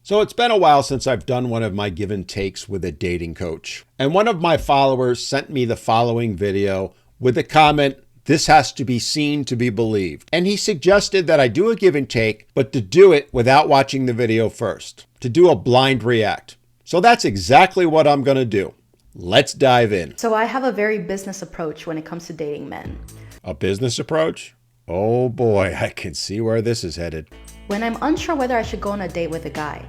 So it's been a while since I've done one of my give and takes with a dating coach. And one of my followers sent me the following video with a comment, "This has to be seen to be believed." And he suggested that I do a give and take, but to do it without watching the video first, to do a blind react. So that's exactly what I'm going to do. Let's dive in. So I have a very business approach when it comes to dating men. A business approach? Oh boy, I can see where this is headed. When I'm unsure whether I should go on a date with a guy,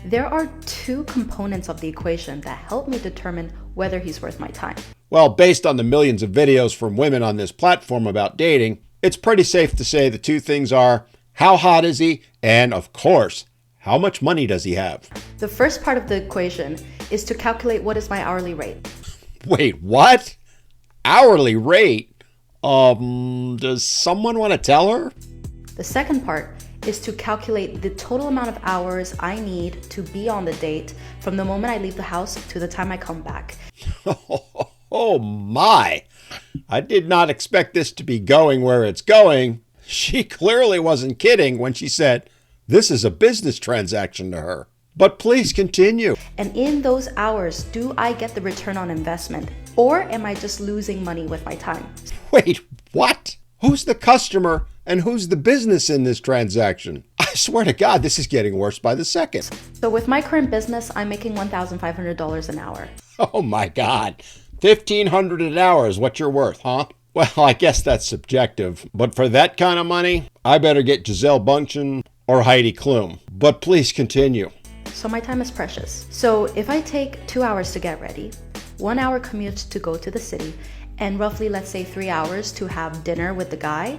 there are two components of the equation that help me determine whether he's worth my time. Well, based on the millions of videos from women on this platform about dating, it's pretty safe to say the two things are, how hot is he? And of course, how much money does he have? The first part of the equation is to calculate what is my hourly rate. Wait, what? Hourly rate? Does someone want to tell her? The second part is to calculate the total amount of hours I need to be on the date from the moment I leave the house to the time I come back. Oh my! I did not expect this to be going where it's going. She clearly wasn't kidding when she said this is a business transaction to her. But please continue. And in those hours, do I get the return on investment? Or am I just losing money with my time? Wait, what? Who's the customer and who's the business in this transaction? I swear to God, this is getting worse by the second. So with my current business, I'm making $1,500 an hour. Oh my God. $1,500 an hour is what you're worth, huh? Well, I guess that's subjective. But for that kind of money, I better get Giselle Bundchen or Heidi Klum. But please continue. So my time is precious. So if I take 2 hours to get ready, 1 hour commute to go to the city, and roughly, let's say 3 hours to have dinner with the guy,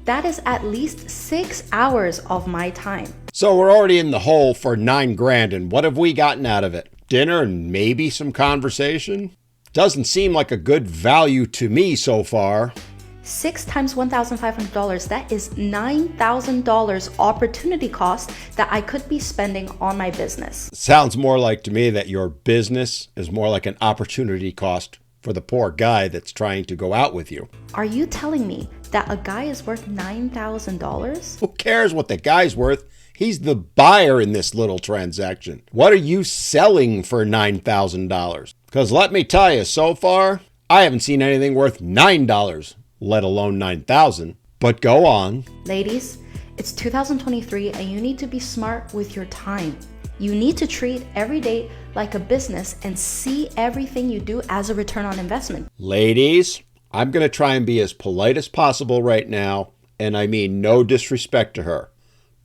that is at least 6 hours of my time. So we're already in the hole for $9,000, and what have we gotten out of it? Dinner and maybe some conversation? Doesn't seem like a good value to me so far. 6 times $1,500, that is $9,000 opportunity cost that I could be spending on my business. Sounds more like to me that your business is more like an opportunity cost for the poor guy that's trying to go out with you. Are you telling me that a guy is worth $9,000? Who cares what the guy's worth? He's the buyer in this little transaction. What are you selling for $9,000? Because let me tell you, so far, I haven't seen anything worth $9, let alone $9,000. But go on. Ladies, it's 2023 and you need to be smart with your time. You need to treat every date like a business and see everything you do as a return on investment. Ladies, I'm going to try and be as polite as possible right now, and I mean no disrespect to her.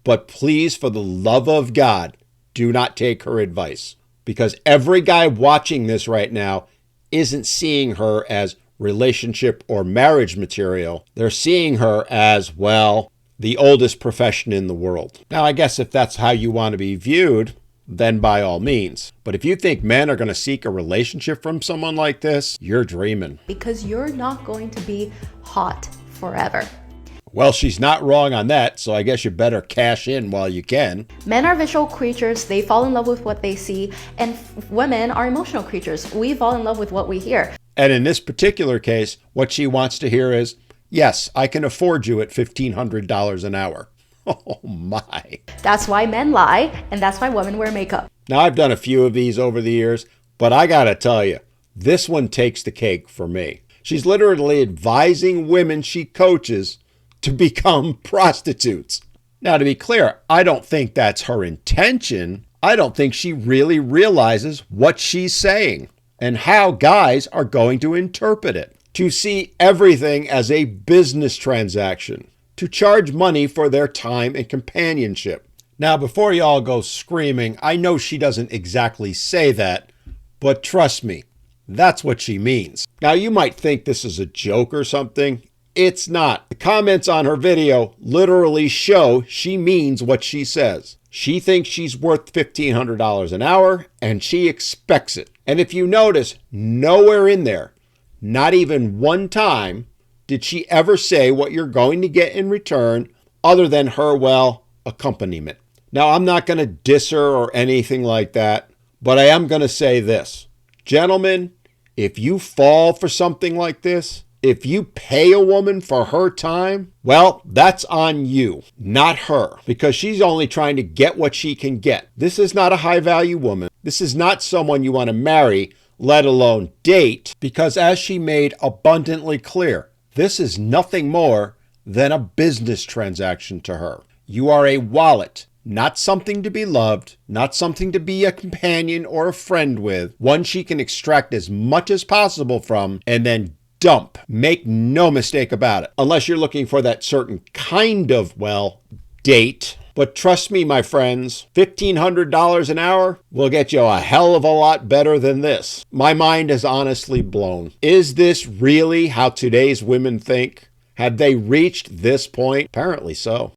But please, for the love of God, do not take her advice. Because every guy watching this right now isn't seeing her as relationship or marriage material. They're seeing her as, well, the oldest profession in the world. Now, I guess if that's how you want to be viewed, then by all means. But if you think men are going to seek a relationship from someone like this, you're dreaming. Because you're not going to be hot forever. Well, she's not wrong on that, so I guess you better cash in while you can. Men are visual creatures. They fall in love with what they see. And women are emotional creatures. We fall in love with what we hear. And in this particular case, what she wants to hear is, yes, I can afford you at $1,500 an hour. Oh my. That's why men lie, and that's why women wear makeup. Now, I've done a few of these over the years, but I gotta tell you, this one takes the cake for me. She's literally advising women she coaches to become prostitutes. Now, to be clear, I don't think that's her intention. I don't think she really realizes what she's saying and how guys are going to interpret it. To see everything as a business transaction, to charge money for their time and companionship. Now, before y'all go screaming, I know she doesn't exactly say that, but trust me, that's what she means. Now, you might think this is a joke or something. It's not. The comments on her video literally show she means what she says. She thinks she's worth $1,500 an hour, and she expects it. And if you notice, nowhere in there, not even one time, did she ever say what you're going to get in return other than her, well, accompaniment. Now, I'm not going to diss her or anything like that, but I am going to say this. Gentlemen, if you fall for something like this, If you pay a woman for her time, well, that's on you, not her, because she's only trying to get what she can get. This is not a high-value woman. This is not someone you want to marry, let alone date, because as she made abundantly clear, this is nothing more than a business transaction to her. You are a wallet, not something to be loved, not something to be a companion or a friend with, one she can extract as much as possible from and then dump. Make no mistake about it. Unless you're looking for that certain kind of, well, date. But trust me, my friends, $1,500 an hour will get you a hell of a lot better than this. My mind is honestly blown. Is this really how today's women think? Have they reached this point? Apparently so.